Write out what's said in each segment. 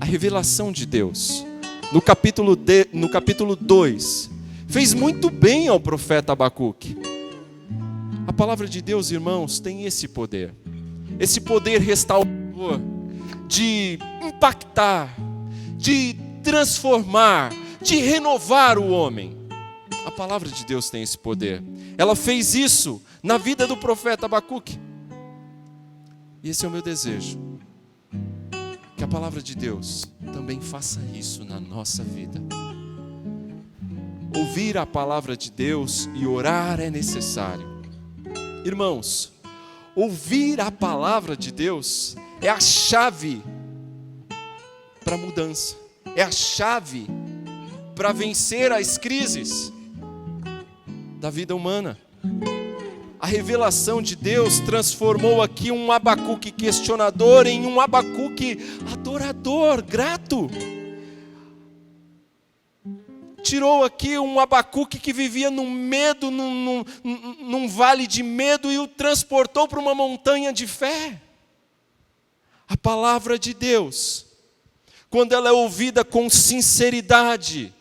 revelação de Deus, no capítulo 2, fez muito bem ao profeta Abacuque. A palavra de Deus, irmãos, tem esse poder restaurador, de impactar, de transformar, de renovar o homem. A palavra de Deus tem esse poder. Ela fez isso na vida do profeta Abacuque. E esse é o meu desejo, que a palavra de Deus também faça isso na nossa vida. Ouvir a palavra de Deus e orar é necessário. Irmãos, ouvir a palavra de Deus é a chave para a mudança, é a chave para vencer as crises da vida humana. A revelação de Deus transformou aqui um Abacuque questionador em um Abacuque adorador, grato. Tirou aqui um Abacuque que vivia num medo, num vale de medo, e o transportou para uma montanha de fé. A palavra de Deus, quando ela é ouvida com sinceridade,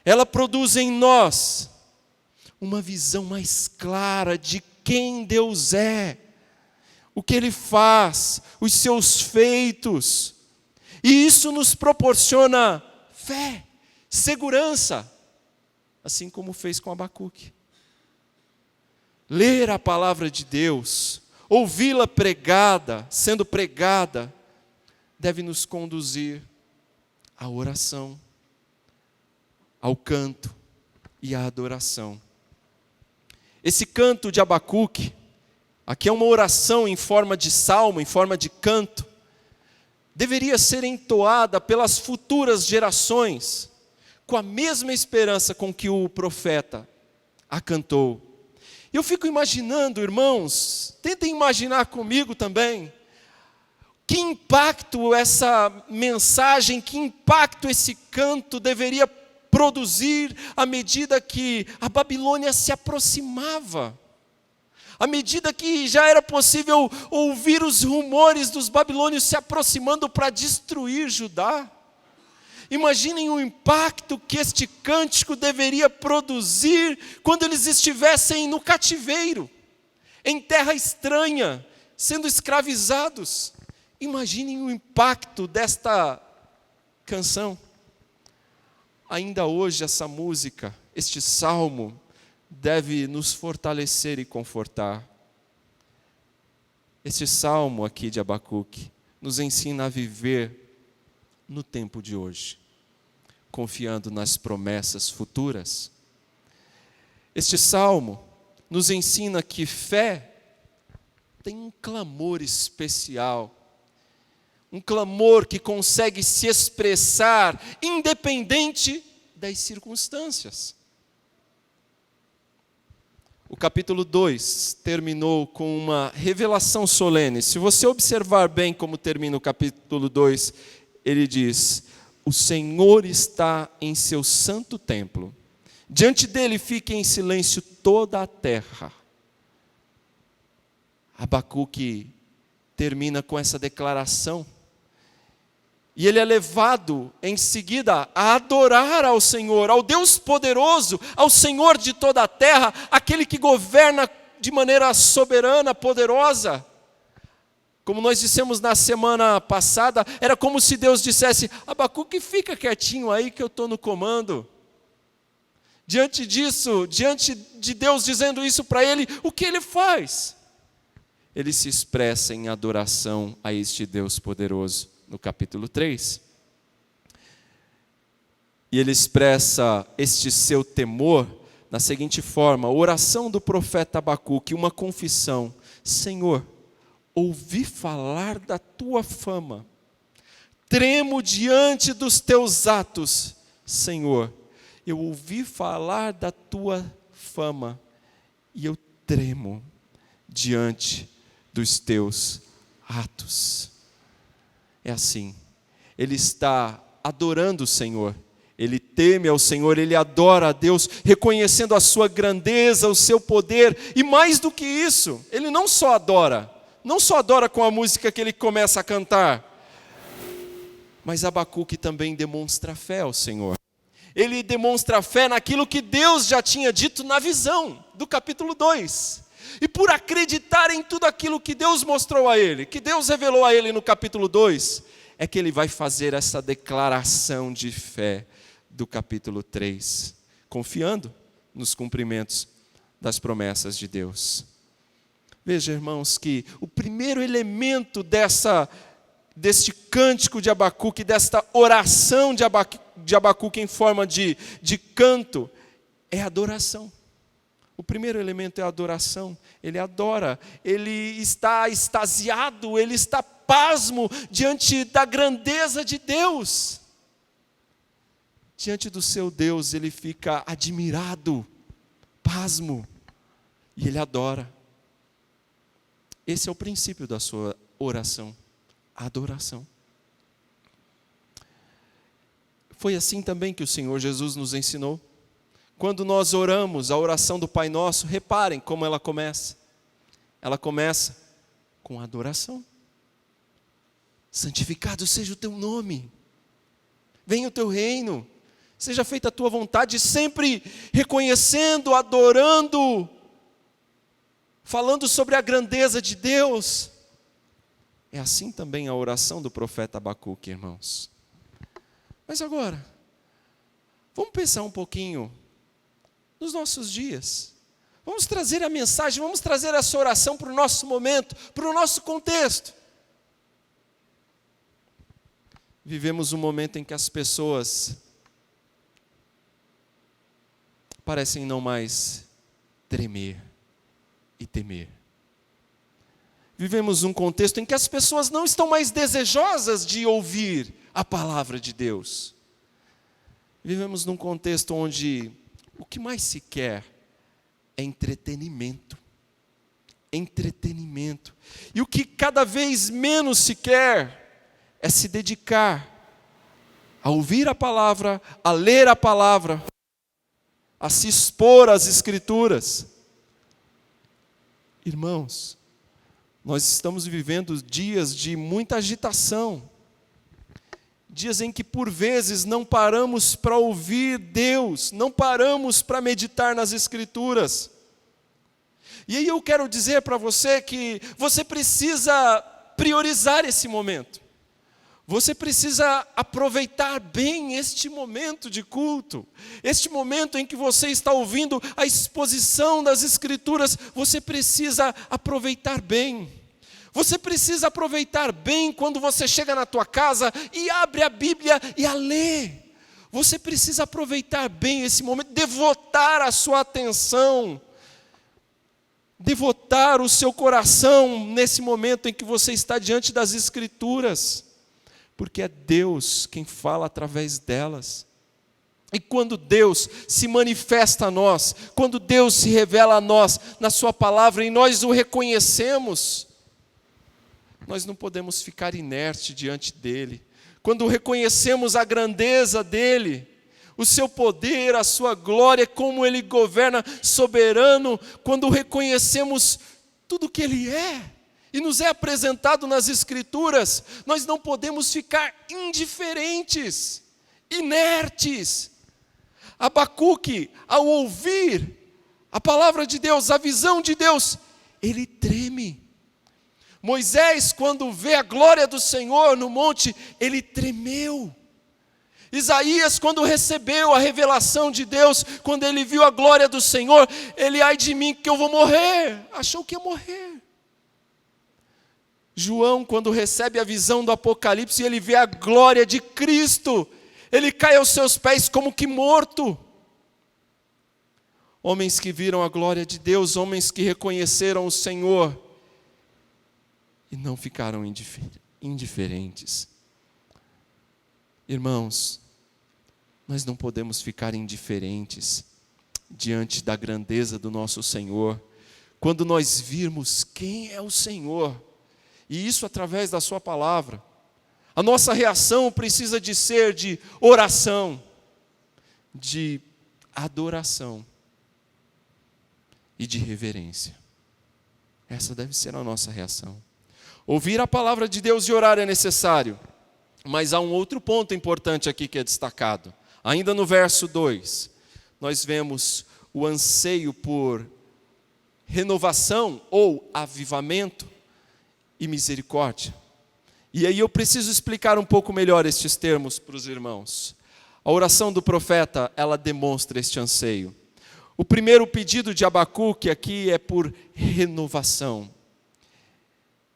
ela produz em nós uma visão mais clara de quem Deus é, o que Ele faz, os seus feitos. E isso nos proporciona fé, segurança, assim como fez com Abacuque. Ler a palavra de Deus, ouvi-la pregada, sendo pregada, deve nos conduzir à oração, ao canto e à adoração. Esse canto de Abacuque, aqui é uma oração em forma de salmo, em forma de canto, deveria ser entoada pelas futuras gerações, com a mesma esperança com que o profeta a cantou. Eu fico imaginando, irmãos, tentem imaginar comigo também, que impacto essa mensagem, que impacto esse canto deveria produzir à medida que a Babilônia se aproximava, à medida que já era possível ouvir os rumores dos babilônios se aproximando para destruir Judá. Imaginem o impacto que este cântico deveria produzir quando eles estivessem no cativeiro, em terra estranha, sendo escravizados. Imaginem o impacto desta canção. Ainda hoje essa música, este salmo, deve nos fortalecer e confortar. Este salmo aqui de Abacuque nos ensina a viver no tempo de hoje, confiando nas promessas futuras. Este salmo nos ensina que fé tem um clamor especial, um clamor que consegue se expressar independente das circunstâncias. O capítulo 2 terminou com uma revelação solene. Se você observar bem como termina o capítulo 2, ele diz: o Senhor está em seu santo templo, diante dele fica em silêncio toda a terra. Abacuque termina com essa declaração, e ele é levado em seguida a adorar ao Senhor, ao Deus poderoso, ao Senhor de toda a terra, aquele que governa de maneira soberana, poderosa. Como nós dissemos na semana passada, era como se Deus dissesse: Abacuque, fica quietinho aí que eu estou no comando. Diante disso, diante de Deus dizendo isso para ele, o que ele faz? Ele se expressa em adoração a este Deus poderoso, no capítulo 3. E ele expressa este seu temor na seguinte forma: a oração do profeta Abacuque, uma confissão: Senhor, ouvi falar da tua fama, tremo diante dos teus atos. Senhor, eu ouvi falar da tua fama e eu tremo diante dos teus atos. É assim, ele está adorando o Senhor, ele teme ao Senhor, ele adora a Deus, reconhecendo a sua grandeza, o seu poder, e mais do que isso, ele não só adora com a música que ele começa a cantar, Mas Abacuque também demonstra fé ao Senhor. Ele demonstra fé naquilo que Deus já tinha dito na visão do capítulo 2. E por acreditar em tudo aquilo que Deus mostrou a ele, que Deus revelou a ele no capítulo 2, é que ele vai fazer essa declaração de fé do capítulo 3, confiando nos cumprimentos das promessas de Deus. Veja, irmãos, que o primeiro elemento deste cântico de Abacuque, desta oração de Abacuque em forma de canto, é adoração. O primeiro elemento é a adoração. Ele adora, ele está extasiado, ele está pasmo diante da grandeza de Deus. Diante do seu Deus, ele fica admirado, pasmo, e ele adora. Esse é o princípio da sua oração, a adoração. Foi assim também que o Senhor Jesus nos ensinou. Quando nós oramos a oração do Pai Nosso, reparem como ela começa. Ela começa com adoração. Santificado seja o teu nome. Venha o teu reino. Seja feita a tua vontade, sempre reconhecendo, adorando, falando sobre a grandeza de Deus. É assim também a oração do profeta Abacuque, irmãos. Mas agora, vamos pensar um pouquinho nos nossos dias. Vamos trazer a mensagem, vamos trazer essa oração para o nosso momento, para o nosso contexto. Vivemos um momento em que as pessoas parecem não mais tremer e temer. Vivemos um contexto em que as pessoas não estão mais desejosas de ouvir a palavra de Deus. Vivemos num contexto onde o que mais se quer é entretenimento. Entretenimento. E o que cada vez menos se quer é se dedicar a ouvir a palavra, a ler a palavra, a se expor às Escrituras. Irmãos, nós estamos vivendo dias de muita agitação, dias em que por vezes não paramos para ouvir Deus, não paramos para meditar nas Escrituras. E aí eu quero dizer para você que você precisa priorizar esse momento. Você precisa aproveitar bem este momento de culto, este momento em que você está ouvindo a exposição das Escrituras, você precisa aproveitar bem. Você precisa aproveitar bem quando você chega na tua casa e abre a Bíblia e a lê. Você precisa aproveitar bem esse momento, devotar a sua atenção, devotar o seu coração nesse momento em que você está diante das Escrituras. Porque é Deus quem fala através delas. E quando Deus se manifesta a nós, quando Deus se revela a nós na sua palavra e nós o reconhecemos, nós não podemos ficar inerte diante dele. Quando reconhecemos a grandeza dele, o seu poder, a sua glória, como ele governa soberano, quando reconhecemos tudo que ele é, e nos é apresentado nas Escrituras, nós não podemos ficar indiferentes, inertes. Abacuque, ao ouvir a palavra de Deus, a visão de Deus, ele treme. Moisés, quando vê a glória do Senhor no monte, ele tremeu. Isaías, quando recebeu a revelação de Deus, quando ele viu a glória do Senhor, ele, ai de mim que eu vou morrer, achou que ia morrer. João, quando recebe a visão do Apocalipse, ele vê a glória de Cristo, ele cai aos seus pés como que morto. Homens que viram a glória de Deus, homens que reconheceram o Senhor, e não ficaram indiferentes. Irmãos, nós não podemos ficar indiferentes diante da grandeza do nosso Senhor, quando nós virmos quem é o Senhor, e isso através da sua palavra. A nossa reação precisa de ser de oração, de adoração e de reverência. Essa deve ser a nossa reação. Ouvir a palavra de Deus e orar é necessário, Mas há um outro ponto importante aqui que é destacado. Ainda no verso 2, nós vemos o anseio por renovação ou avivamento e misericórdia. E aí eu preciso explicar um pouco melhor estes termos para os irmãos. A oração do profeta, ela demonstra este anseio. O primeiro pedido de Abacuque aqui é por renovação.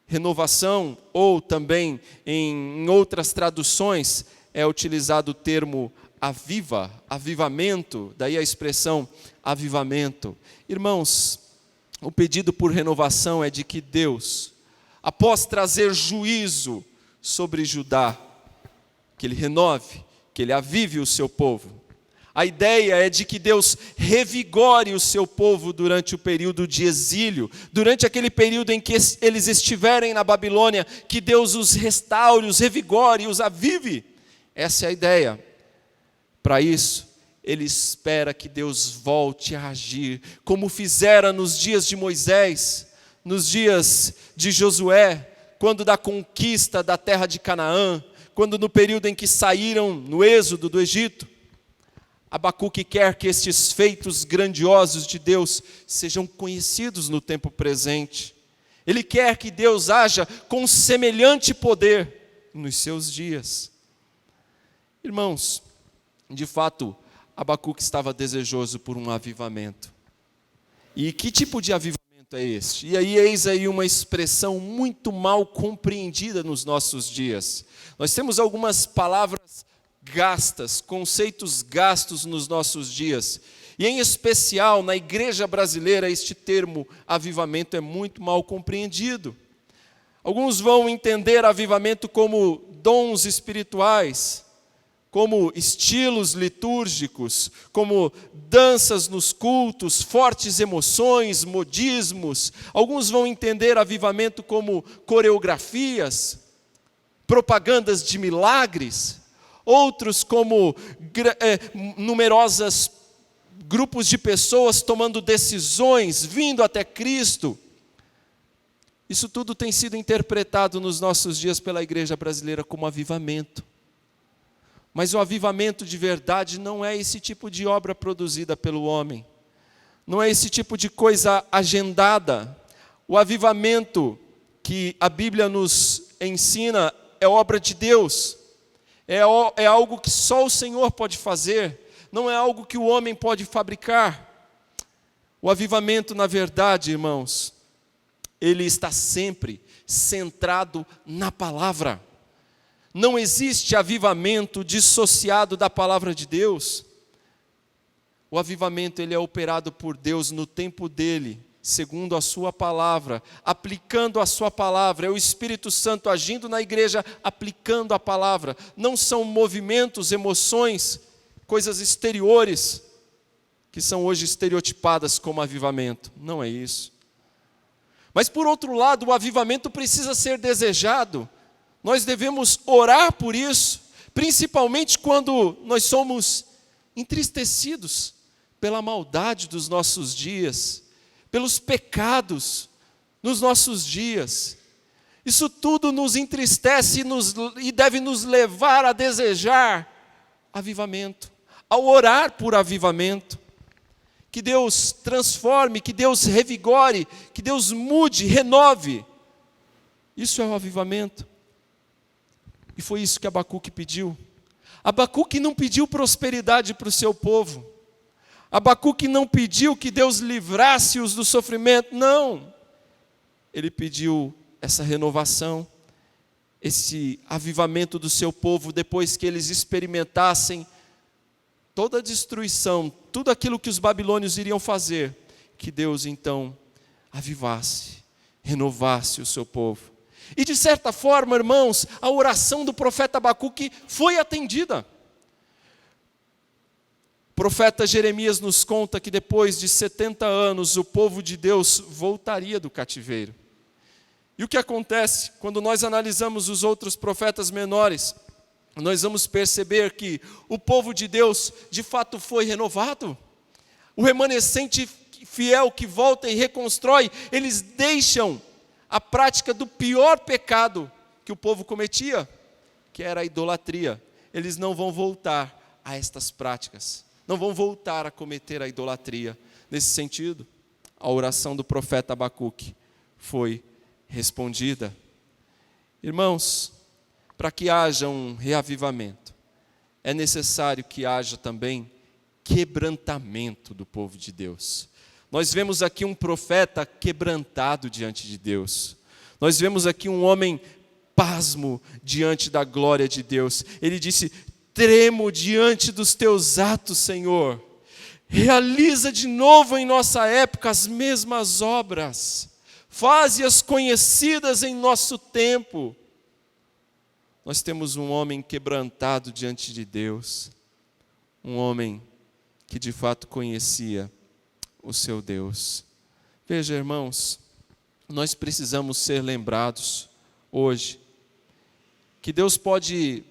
Renovação, ou também em outras traduções, é utilizado o termo aviva, avivamento, daí a expressão avivamento. Irmãos, o pedido por renovação é de que Deus, após trazer juízo sobre Judá, que Ele renove, que Ele avive o seu povo. A ideia é de que Deus revigore o seu povo durante o período de exílio, durante aquele período em que eles estiverem na Babilônia, que Deus os restaure, os revigore, os avive. Essa é a ideia. Para isso, Ele espera que Deus volte a agir, como fizera nos dias de Moisés, nos dias de Josué, quando da conquista da terra de Canaã, quando no período em que saíram no êxodo do Egito. Abacuque quer que estes feitos grandiosos de Deus sejam conhecidos no tempo presente. Ele quer que Deus haja com semelhante poder nos seus dias. Irmãos, de fato, Abacuque estava desejoso por um avivamento. E que tipo de avivamento é este? E aí eis aí uma expressão muito mal compreendida nos nossos dias. Nós temos algumas palavras gastas, conceitos gastos nos nossos dias. E em especial na igreja brasileira este termo avivamento é muito mal compreendido. Alguns vão entender avivamento como dons espirituais, como estilos litúrgicos, como danças nos cultos, fortes emoções, modismos. Alguns vão entender avivamento como coreografias, propagandas de milagres. Outros como numerosos grupos de pessoas tomando decisões, vindo até Cristo. Isso tudo tem sido interpretado nos nossos dias pela igreja brasileira como avivamento. Mas o avivamento de verdade não é esse tipo de obra produzida pelo homem. Não é esse tipo de coisa agendada. O avivamento que a Bíblia nos ensina é obra de Deus. É algo que só o Senhor pode fazer, não é algo que o homem pode fabricar. O avivamento, na verdade, irmãos, ele está sempre centrado na palavra. Não existe avivamento dissociado da palavra de Deus. O avivamento ele é operado por Deus no tempo dele, segundo a sua palavra, aplicando a sua palavra. É o Espírito Santo agindo na igreja, aplicando a palavra. Não são movimentos, emoções, coisas exteriores, que são hoje estereotipadas como avivamento. Não é isso. Mas por outro lado, o avivamento precisa ser desejado. Nós devemos orar por isso, principalmente quando nós somos entristecidos pela maldade dos nossos dias, pelos pecados nos nossos dias. Isso tudo nos entristece e deve nos levar a desejar avivamento, a orar por avivamento. Que Deus transforme, que Deus revigore, que Deus mude, renove. Isso é o avivamento. E foi isso que Abacuque pediu. Abacuque não pediu prosperidade para o seu povo. Abacuque não pediu que Deus livrasse-os do sofrimento, não. Ele pediu essa renovação, esse avivamento do seu povo, depois que eles experimentassem toda a destruição, tudo aquilo que os babilônios iriam fazer, que Deus então avivasse, renovasse o seu povo. E de certa forma, irmãos, a oração do profeta Abacuque foi atendida. O profeta Jeremias nos conta que depois de 70 anos o povo de Deus voltaria do cativeiro. E o que acontece quando nós analisamos os outros profetas menores? Nós vamos perceber que o povo de Deus de fato foi renovado. O remanescente fiel que volta e reconstrói, eles deixam a prática do pior pecado que o povo cometia, que era a idolatria. Eles não vão voltar a estas práticas, não vão voltar a cometer a idolatria. Nesse sentido, a oração do profeta Abacuque foi respondida. Irmãos, para que haja um reavivamento, é necessário que haja também quebrantamento do povo de Deus. Nós vemos aqui um profeta quebrantado diante de Deus. Nós vemos aqui um homem pasmo diante da glória de Deus. Ele disse: tremo diante dos teus atos, Senhor. Realiza de novo em nossa época as mesmas obras. Faze-as conhecidas em nosso tempo. Nós temos um homem quebrantado diante de Deus. Um homem que de fato conhecia o seu Deus. Veja, irmãos, nós precisamos ser lembrados hoje que Deus pode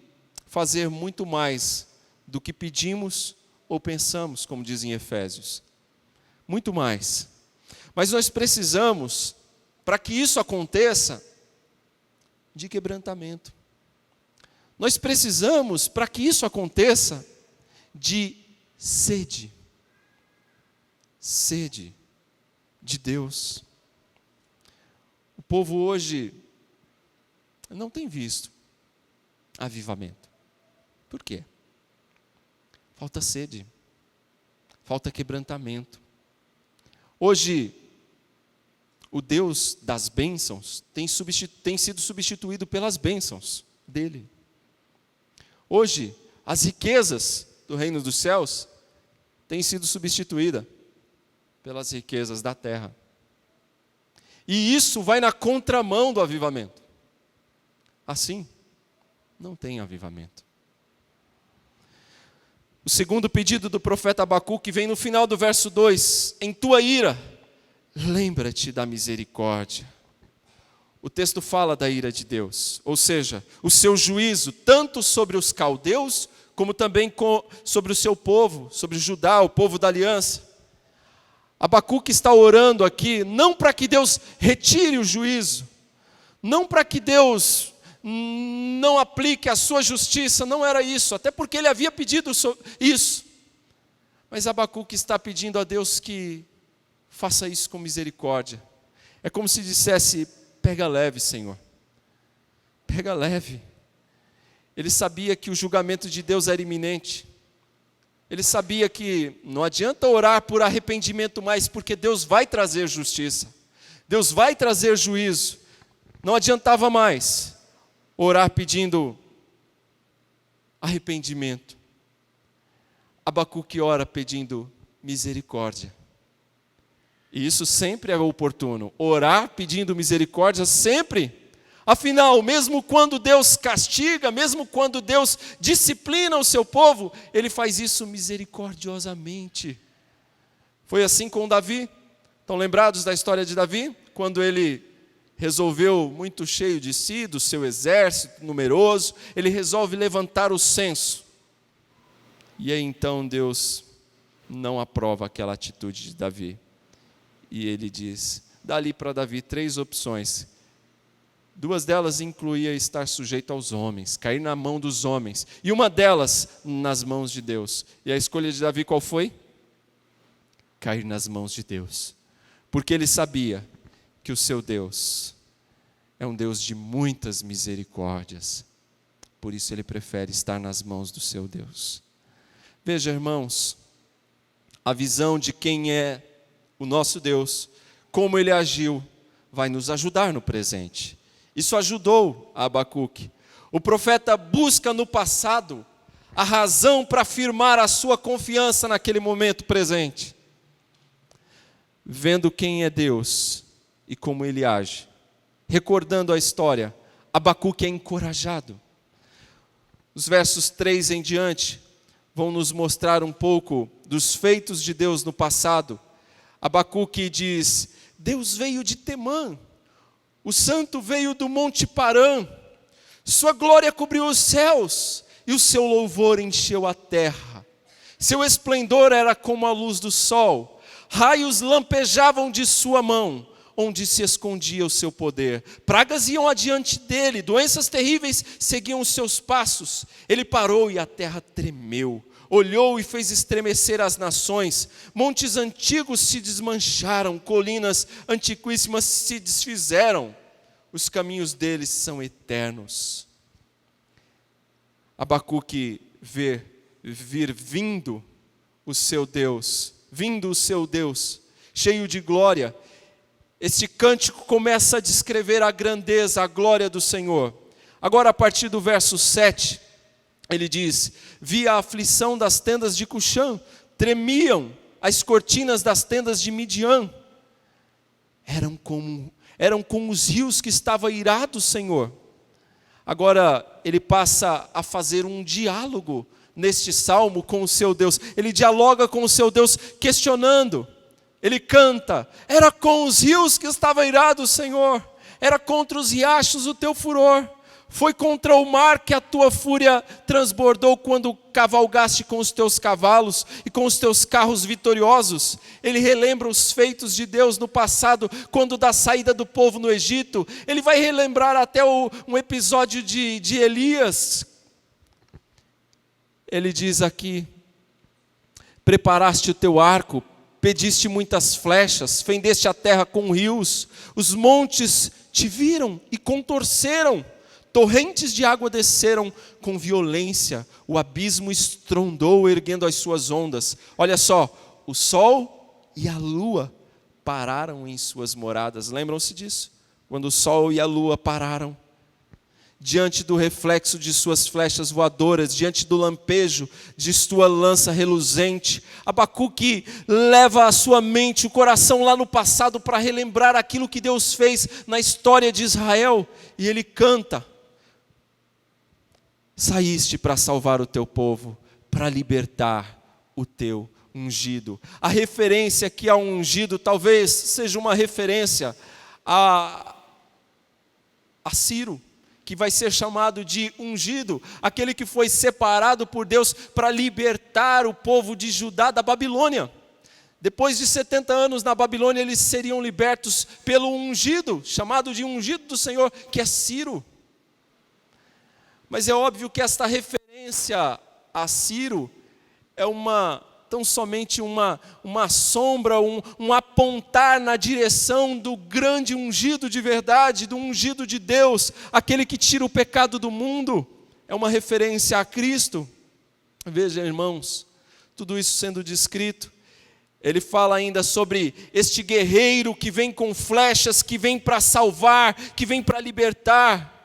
fazer muito mais do que pedimos ou pensamos, como diz em Efésios. Muito mais. Mas nós precisamos, para que isso aconteça, de quebrantamento. Nós precisamos, para que isso aconteça, de sede. Sede de Deus. O povo hoje não tem visto avivamento. Por quê? Falta sede, falta quebrantamento. Hoje, o Deus das bênçãos tem sido substituído pelas bênçãos dele. Hoje, as riquezas do reino dos céus têm sido substituídas pelas riquezas da terra. E isso vai na contramão do avivamento. Assim, não tem avivamento. O segundo pedido do profeta Abacuque vem no final do verso 2. Em tua ira, lembra-te da misericórdia. O texto fala da ira de Deus, ou seja, o seu juízo, tanto sobre os caldeus, como também sobre o seu povo, sobre Judá, o povo da aliança. Abacuque está orando aqui, não para que Deus retire o juízo, não para que Deus não aplique a sua justiça, não era isso, até porque ele havia pedido isso. Mas Abacuque está pedindo a Deus que faça isso com misericórdia. É como se dissesse: pega leve, Senhor, pega leve. Ele sabia que o julgamento de Deus era iminente. Ele sabia que não adianta orar por arrependimento mais, porque Deus vai trazer justiça. Deus vai trazer juízo. Não adiantava mais orar pedindo arrependimento. Abacuque ora pedindo misericórdia. E isso sempre é oportuno. Orar pedindo misericórdia sempre. Afinal, mesmo quando Deus castiga, mesmo quando Deus disciplina o seu povo, Ele faz isso misericordiosamente. Foi assim com Davi. Estão lembrados da história de Davi? Quando ele resolveu, muito cheio de si, do seu exército numeroso, ele resolve levantar o censo. E aí então Deus não aprova aquela atitude de Davi. E ele diz, dá ali para Davi 3 opções. 2 delas incluía estar sujeito aos homens, cair na mão dos homens. E uma delas, nas mãos de Deus. E a escolha de Davi qual foi? Cair nas mãos de Deus. Porque ele sabia que o seu Deus é um Deus de muitas misericórdias. Por isso ele prefere estar nas mãos do seu Deus. Veja, irmãos, a visão de quem é o nosso Deus, como ele agiu, vai nos ajudar no presente. Isso ajudou a Abacuque. O profeta busca no passado a razão para afirmar a sua confiança naquele momento presente. Vendo quem é Deus e como ele age, recordando a história, Abacuque é encorajado. Os versos 3 em diante vão nos mostrar um pouco dos feitos de Deus no passado. Abacuque diz, Deus veio de Temã, o santo veio do monte Parã, sua glória cobriu os céus e o seu louvor encheu a terra. Seu esplendor era como a luz do sol, raios lampejavam de sua mão, onde se escondia o seu poder. Pragas iam adiante dele, doenças terríveis seguiam os seus passos. Ele parou e a terra tremeu. Olhou e fez estremecer as nações. Montes antigos se desmancharam, colinas antiquíssimas se desfizeram. Os caminhos deles são eternos. Abacuque vê vir vindo o seu Deus, cheio de glória. Este cântico começa a descrever a grandeza, a glória do Senhor. Agora, a partir do verso 7, ele diz: vi a aflição das tendas de Cuxã, tremiam as cortinas das tendas de Midian. Eram como os rios que estava irado, Senhor. Agora, ele passa a fazer um diálogo neste salmo com o seu Deus. Ele dialoga com o seu Deus, questionando. Ele canta: era com os rios que estava irado, Senhor. Era contra os riachos o teu furor. Foi contra o mar que a tua fúria transbordou quando cavalgaste com os teus cavalos e com os teus carros vitoriosos. Ele relembra os feitos de Deus no passado, quando da saída do povo no Egito. Ele vai relembrar até um episódio de Elias. Ele diz aqui: preparaste o teu arco, pediste muitas flechas, fendeste a terra com rios, os montes te viram e contorceram. Torrentes de água desceram com violência, o abismo estrondou erguendo as suas ondas. Olha só, o sol e a lua pararam em suas moradas. Lembram-se disso? Quando o sol e a lua pararam, diante do reflexo de suas flechas voadoras, diante do lampejo de sua lança reluzente. Abacuque leva a sua mente, o coração lá no passado, para relembrar aquilo que Deus fez na história de Israel. E ele canta: saíste para salvar o teu povo, para libertar o teu ungido. A referência aqui ao ungido talvez seja uma referência a Ciro, que vai ser chamado de ungido, aquele que foi separado por Deus para libertar o povo de Judá da Babilônia. Depois de 70 anos na Babilônia, eles seriam libertos pelo ungido, chamado de ungido do Senhor, que é Ciro. Mas é óbvio que esta referência a Ciro é tão somente uma sombra, um apontar na direção do grande ungido de verdade, do ungido de Deus, aquele que tira o pecado do mundo. É uma referência a Cristo. Veja, irmãos, tudo isso sendo descrito. Ele fala ainda sobre este guerreiro que vem com flechas, que vem para salvar, que vem para libertar.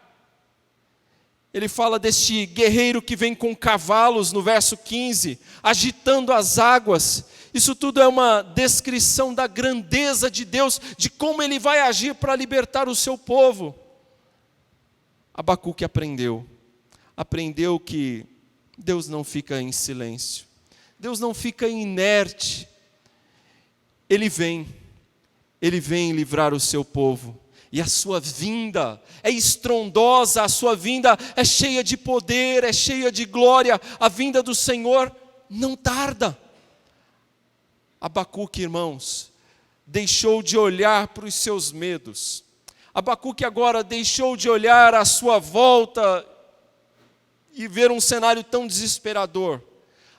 Ele fala deste guerreiro que vem com cavalos, no verso 15, agitando as águas. Isso tudo é uma descrição da grandeza de Deus, de como Ele vai agir para libertar o seu povo. Abacuque aprendeu que Deus não fica em silêncio, Deus não fica inerte. Ele vem livrar o seu povo. E a sua vinda é estrondosa, a sua vinda é cheia de poder, é cheia de glória. A vinda do Senhor não tarda. Abacuque, irmãos, deixou de olhar para os seus medos. Abacuque agora deixou de olhar à sua volta e ver um cenário tão desesperador.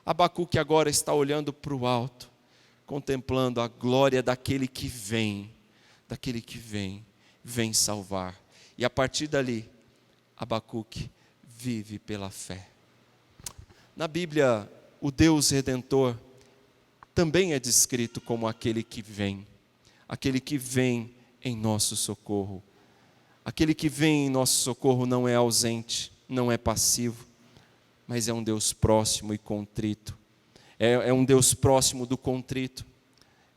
Abacuque agora está olhando para o alto, contemplando a glória daquele que vem salvar. E a partir dali, Abacuque vive pela fé. Na Bíblia, o Deus Redentor também é descrito como aquele que vem em nosso socorro. Aquele que vem em nosso socorro não é ausente, não é passivo, mas é um Deus próximo e contrito. É um Deus próximo do contrito,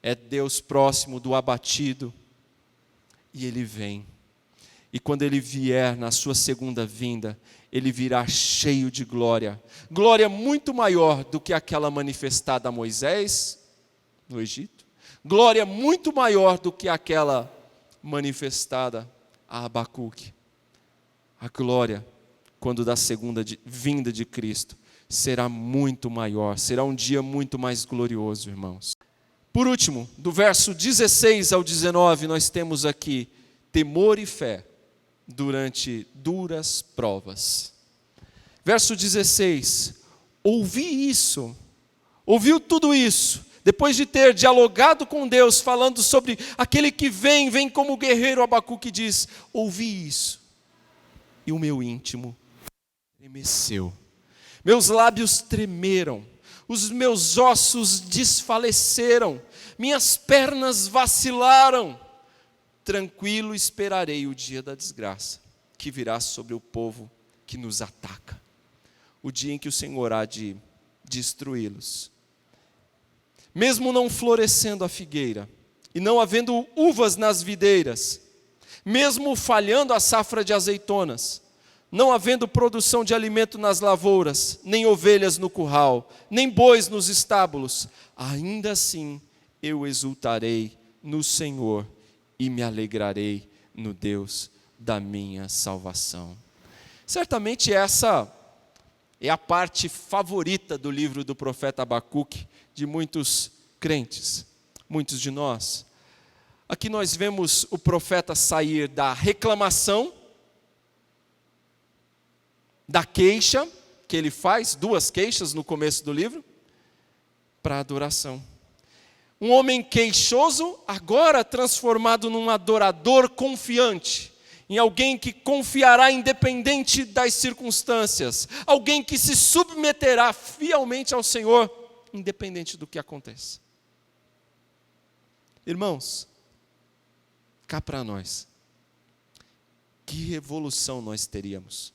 é Deus próximo do abatido. E Ele vem. E quando Ele vier na sua segunda vinda, Ele virá cheio de glória. Glória muito maior do que aquela manifestada a Moisés no Egito. Glória muito maior do que aquela manifestada a Abacuque. A glória, quando da segunda vinda de Cristo, será muito maior. Será um dia muito mais glorioso, irmãos. Por último, do verso 16 ao 19, nós temos aqui temor e fé durante duras provas. Verso 16: ouvi isso, ouviu tudo isso, depois de ter dialogado com Deus, falando sobre aquele que vem como guerreiro, Abacuque diz: ouvi isso, e o meu íntimo estremeceu, meus lábios tremeram, os meus ossos desfaleceram, minhas pernas vacilaram. Tranquilo esperarei o dia da desgraça, que virá sobre o povo que nos ataca, o dia em que o Senhor há de destruí-los. Mesmo não florescendo a figueira, e não havendo uvas nas videiras, mesmo falhando a safra de azeitonas, não havendo produção de alimento nas lavouras, nem ovelhas no curral, nem bois nos estábulos, ainda assim eu exultarei no Senhor e me alegrarei no Deus da minha salvação. Certamente essa é a parte favorita do livro do profeta Abacuque, de muitos crentes, muitos de nós. Aqui nós vemos o profeta sair da reclamação, da queixa, que ele faz, 2 queixas no começo do livro, para a adoração. Um homem queixoso, agora transformado num adorador confiante, em alguém que confiará independente das circunstâncias, alguém que se submeterá fielmente ao Senhor, independente do que aconteça. Irmãos, cá para nós, que revolução nós teríamos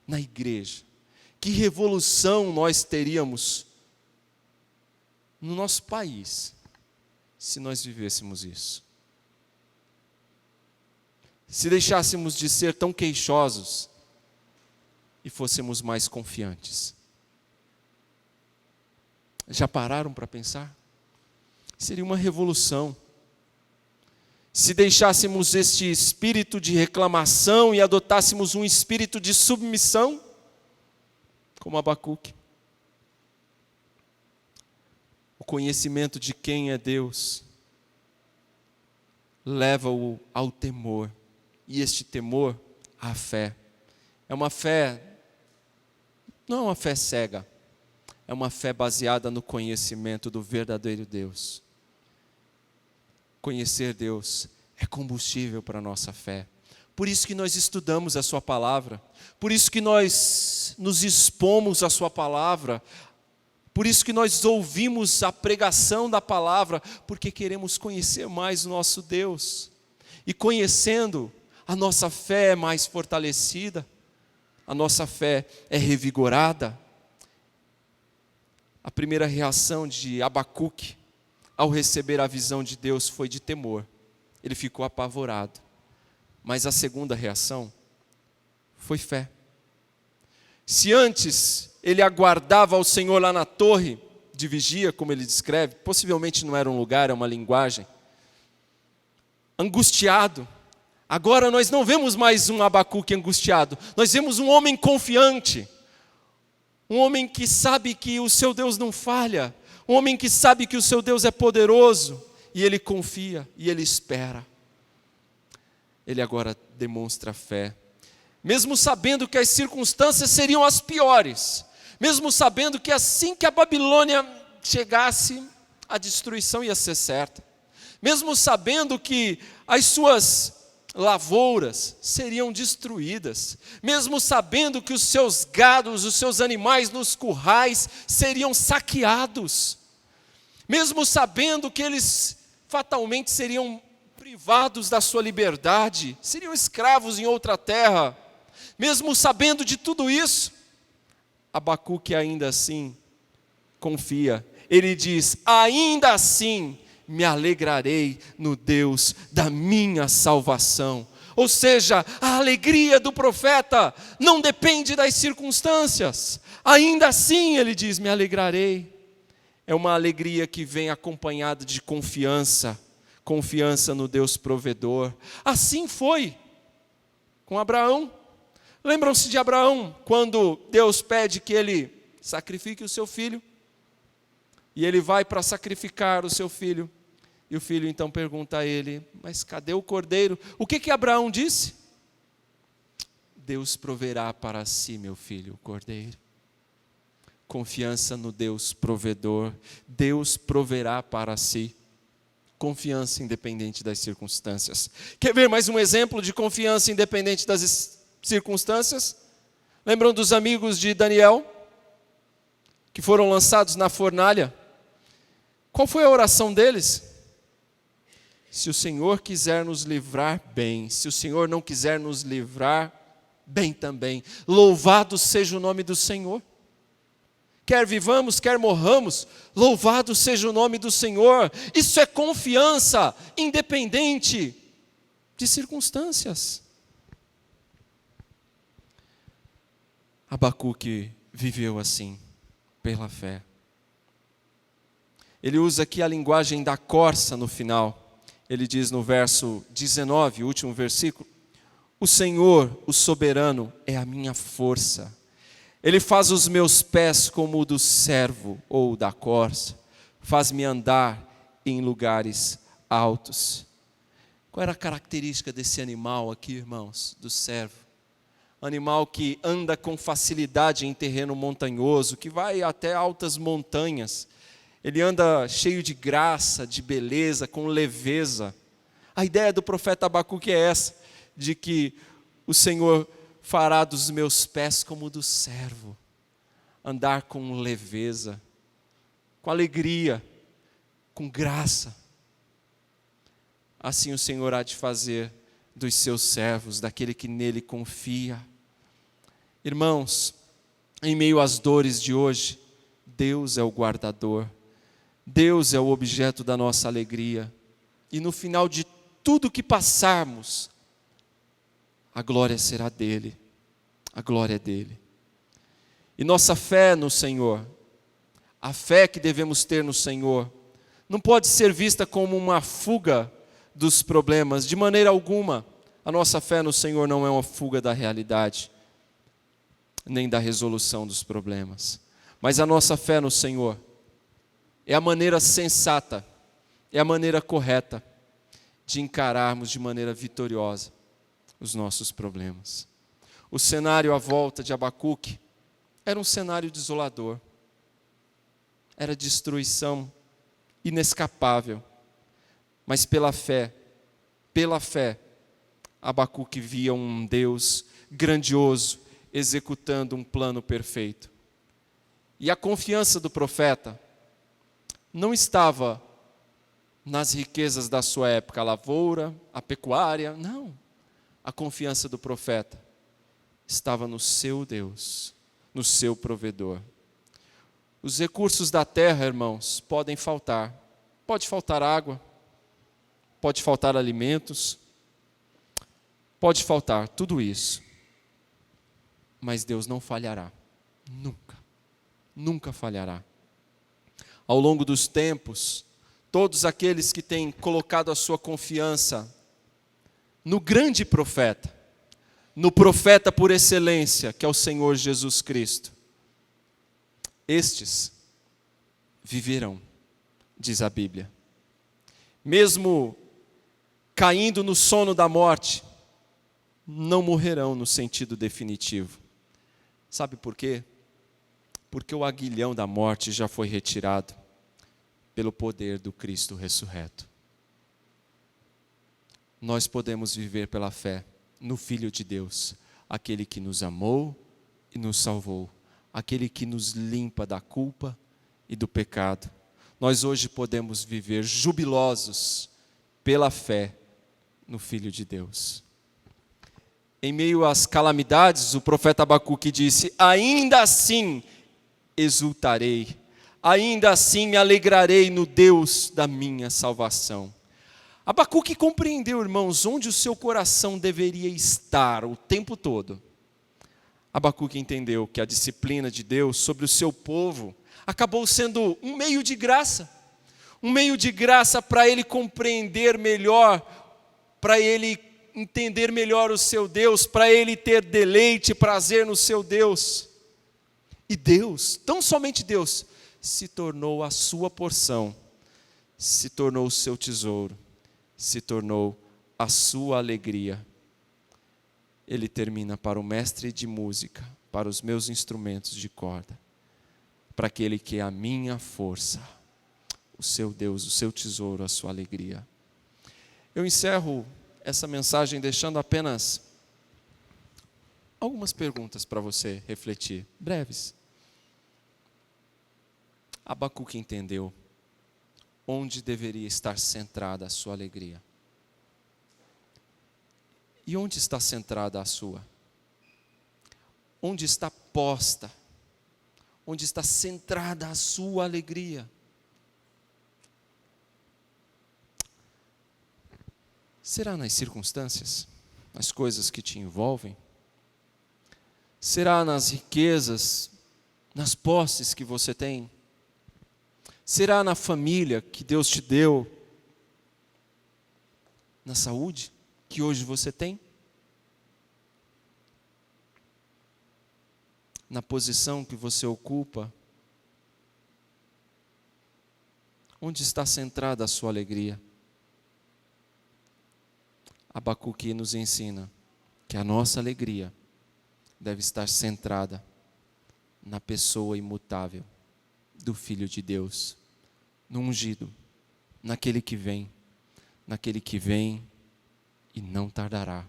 na igreja, que revolução nós teríamos no nosso país, se nós vivêssemos isso. Se deixássemos de ser tão queixosos e fôssemos mais confiantes. Já pararam para pensar? Seria uma revolução. Se deixássemos este espírito de reclamação e adotássemos um espírito de submissão, como Abacuque. O conhecimento de quem é Deus leva-o ao temor, e este temor à fé. É uma fé, não é uma fé cega, é uma fé baseada no conhecimento do verdadeiro Deus. Conhecer Deus é combustível para a nossa fé. Por isso que nós estudamos a sua palavra, por isso que nós nos expomos à sua palavra, por isso que nós ouvimos a pregação da palavra, porque queremos conhecer mais o nosso Deus. E conhecendo, a nossa fé é mais fortalecida, a nossa fé é revigorada. A primeira reação de Abacuque ao receber a visão de Deus foi de temor. Ele ficou apavorado. Mas a segunda reação foi fé. Se antes ele aguardava ao Senhor lá na torre de vigia, como ele descreve, possivelmente não era um lugar, é uma linguagem, angustiado, agora nós não vemos mais um Abacuque angustiado, nós vemos um homem confiante, um homem que sabe que o seu Deus não falha, um homem que sabe que o seu Deus é poderoso, e ele confia, e ele espera. Ele agora demonstra fé, mesmo sabendo que as circunstâncias seriam as piores, mesmo sabendo que assim que a Babilônia chegasse, a destruição ia ser certa, mesmo sabendo que as suas lavouras seriam destruídas, mesmo sabendo que os seus gados, os seus animais nos currais seriam saqueados, mesmo sabendo que eles fatalmente seriam privados da sua liberdade, seriam escravos em outra terra, mesmo sabendo de tudo isso, Abacuque ainda assim confia. Ele diz: ainda assim me alegrarei no Deus da minha salvação. Ou seja, a alegria do profeta não depende das circunstâncias. Ainda assim, ele diz, me alegrarei. É uma alegria que vem acompanhada de confiança. Confiança no Deus provedor. Assim foi com Abraão. Lembram-se de Abraão, quando Deus pede que ele sacrifique o seu filho? E ele vai para sacrificar o seu filho. E o filho então pergunta a ele: mas cadê o cordeiro? O que Abraão disse? Deus proverá para si, meu filho, o cordeiro. Confiança no Deus provedor. Deus proverá para si. Confiança independente das circunstâncias. Quer ver mais um exemplo de confiança independente das circunstâncias? Lembram dos amigos de Daniel? Que foram lançados na fornalha? Qual foi a oração deles? Se o Senhor quiser nos livrar, bem. Se o Senhor não quiser nos livrar, bem também. Louvado seja o nome do Senhor. Quer vivamos, quer morramos, louvado seja o nome do Senhor. Isso é confiança, independente de circunstâncias. Abacuque viveu assim, pela fé. Ele usa aqui a linguagem da corça no final. Ele diz no verso 19, o último versículo: o Senhor, o soberano, é a minha força. Ele faz os meus pés como o do servo ou da corça, faz-me andar em lugares altos. Qual era a característica desse animal aqui, irmãos, do servo? Animal que anda com facilidade em terreno montanhoso, que vai até altas montanhas. Ele anda cheio de graça, de beleza, com leveza. A ideia do profeta Abacuque é essa, de que o Senhor fará dos meus pés como do servo, andar com leveza, com alegria, com graça. Assim o Senhor há de fazer dos seus servos, daquele que nele confia. Irmãos, em meio às dores de hoje, Deus é o guardador. Deus é o objeto da nossa alegria. E no final de tudo que passarmos, a glória será dele. A glória é dele. E nossa fé no Senhor, a fé que devemos ter no Senhor, não pode ser vista como uma fuga dos problemas. De maneira alguma, a nossa fé no Senhor não é uma fuga da realidade, nem da resolução dos problemas. Mas a nossa fé no Senhor é a maneira sensata, é a maneira correta de encararmos de maneira vitoriosa os nossos problemas. O cenário à volta de Abacuque era um cenário desolador. Era destruição inescapável. Mas pela fé, Abacuque via um Deus grandioso executando um plano perfeito. E a confiança do profeta não estava nas riquezas da sua época, a lavoura, a pecuária, não. A confiança do profeta estava no seu Deus, no seu provedor. Os recursos da terra, irmãos, podem faltar. Pode faltar água, pode faltar alimentos, pode faltar tudo isso. Mas Deus não falhará, nunca, nunca falhará. Ao longo dos tempos, todos aqueles que têm colocado a sua confiança no grande profeta, no profeta por excelência, que é o Senhor Jesus Cristo, estes viverão, diz a Bíblia. Mesmo caindo no sono da morte, não morrerão no sentido definitivo. Sabe por quê? Porque o aguilhão da morte já foi retirado pelo poder do Cristo ressurreto. Nós podemos viver pela fé no Filho de Deus, aquele que nos amou e nos salvou, aquele que nos limpa da culpa e do pecado. Nós hoje podemos viver jubilosos pela fé no Filho de Deus. Em meio às calamidades, o profeta Abacuque disse: ainda assim exultarei, ainda assim me alegrarei no Deus da minha salvação. Abacuque compreendeu, irmãos, onde o seu coração deveria estar o tempo todo. Abacuque entendeu que a disciplina de Deus sobre o seu povo acabou sendo um meio de graça para ele compreender melhor, para ele entender melhor o seu Deus, para ele ter deleite e prazer no seu Deus. E Deus, tão somente Deus, se tornou a sua porção, se tornou o seu tesouro, se tornou a sua alegria. Ele termina para o mestre de música, para os meus instrumentos de corda, para aquele que é a minha força, o seu Deus, o seu tesouro, a sua alegria. Eu encerro essa mensagem deixando apenas algumas perguntas para você refletir, breves. Abacuque entendeu onde deveria estar centrada a sua alegria. E onde está centrada a sua? Onde está posta? Onde está centrada a sua alegria? Será nas circunstâncias? Nas coisas que te envolvem? Será nas riquezas, nas posses que você tem? Será na família que Deus te deu? Na saúde que hoje você tem? Na posição que você ocupa? Onde está centrada a sua alegria? Abacuque nos ensina que a nossa alegria deve estar centrada na pessoa imutável do Filho de Deus, no ungido, naquele que vem e não tardará.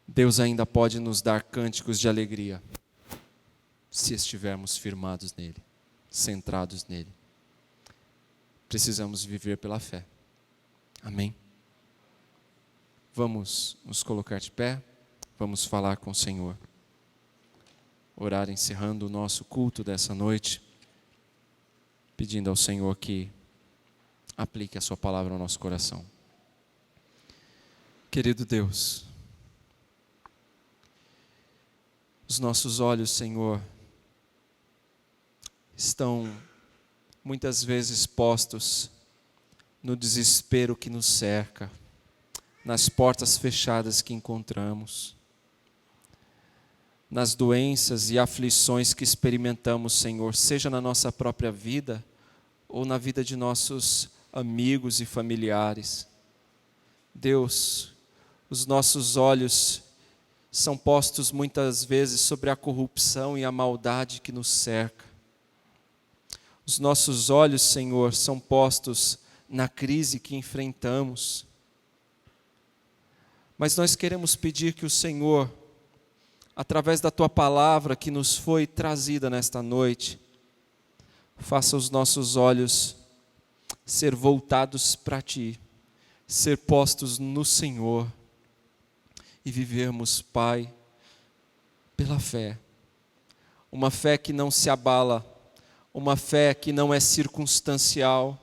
Deus ainda pode nos dar cânticos de alegria, se estivermos firmados nele, centrados nele. Precisamos viver pela fé. Amém? Vamos nos colocar de pé, vamos falar com o Senhor. Orar encerrando o nosso culto dessa noite, pedindo ao Senhor que aplique a sua palavra ao nosso coração. Querido Deus, os nossos olhos, Senhor, estão muitas vezes postos no desespero que nos cerca, nas portas fechadas que encontramos, nas doenças e aflições que experimentamos, Senhor, seja na nossa própria vida ou na vida de nossos amigos e familiares. Deus, os nossos olhos são postos muitas vezes sobre a corrupção e a maldade que nos cerca. Os nossos olhos, Senhor, são postos na crise que enfrentamos. Mas nós queremos pedir que o Senhor, através da Tua palavra que nos foi trazida nesta noite, faça os nossos olhos ser voltados para Ti, ser postos no Senhor e vivermos, Pai, pela fé. Uma fé que não se abala, uma fé que não é circunstancial,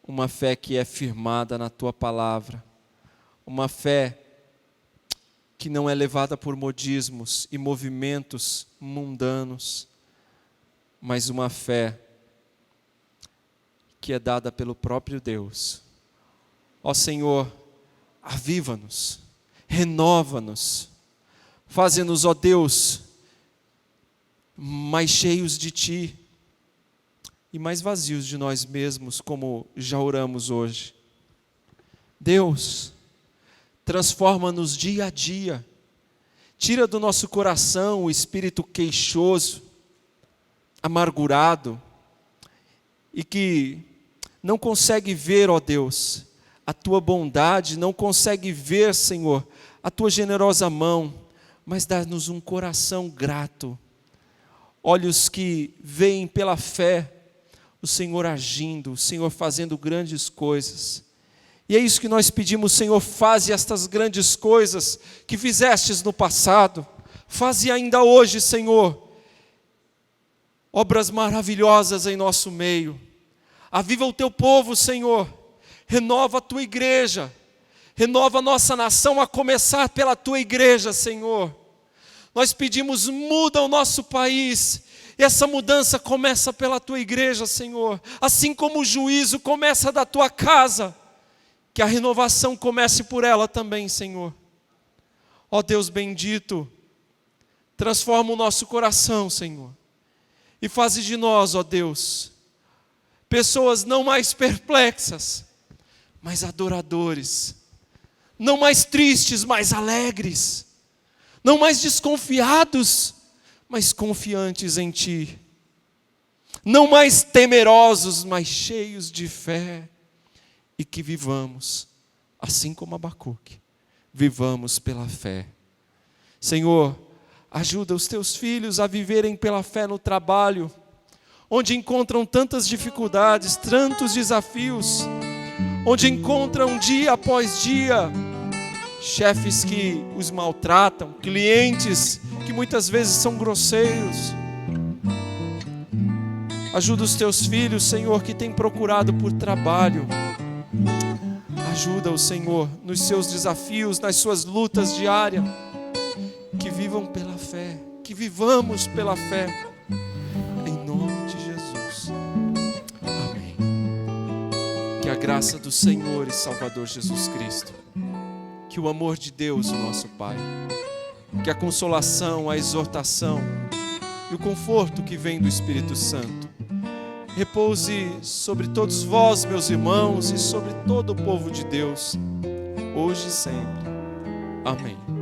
uma fé que é firmada na Tua palavra, uma fé que não é levada por modismos e movimentos mundanos, mas uma fé que é dada pelo próprio Deus. Ó Senhor, aviva-nos, renova-nos, faze-nos, ó Deus, mais cheios de Ti e mais vazios de nós mesmos, como já oramos hoje. Deus, transforma-nos dia a dia, tira do nosso coração o espírito queixoso, amargurado, e que não consegue ver, ó Deus, a Tua bondade, não consegue ver, Senhor, a Tua generosa mão, mas dá-nos um coração grato, olhos que veem pela fé o Senhor agindo, o Senhor fazendo grandes coisas. E é isso que nós pedimos, Senhor, faze estas grandes coisas que fizestes no passado, faze ainda hoje, Senhor, obras maravilhosas em nosso meio. Aviva o Teu povo, Senhor, renova a Tua igreja, renova a nossa nação, a começar pela Tua igreja, Senhor. Nós pedimos, muda o nosso país, e essa mudança começa pela Tua igreja, Senhor, assim como o juízo começa da Tua casa, que a renovação comece por ela também, Senhor. Ó Deus bendito, transforma o nosso coração, Senhor, E faze de nós, ó Deus, pessoas não mais perplexas, mas adoradores. Não mais tristes, mas alegres. Não mais desconfiados, mas confiantes em Ti. Não mais temerosos, mas cheios de fé. E que vivamos, assim como Abacuque, vivamos pela fé. Senhor, ajuda os Teus filhos a viverem pela fé no trabalho, onde encontram tantas dificuldades, tantos desafios, onde encontram dia após dia chefes que os maltratam, clientes que muitas vezes são grosseiros. Ajuda os Teus filhos, Senhor, que têm procurado por trabalho. Ajuda-os, Senhor, nos seus desafios, nas suas lutas diárias. Que vivam pela fé, que vivamos pela fé. Em nome de Jesus. Amém. Que a graça do Senhor e Salvador Jesus Cristo, que o amor de Deus, o nosso Pai, que a consolação, a exortação e o conforto que vem do Espírito Santo repouse sobre todos vós, meus irmãos, e sobre todo o povo de Deus, hoje e sempre. Amém.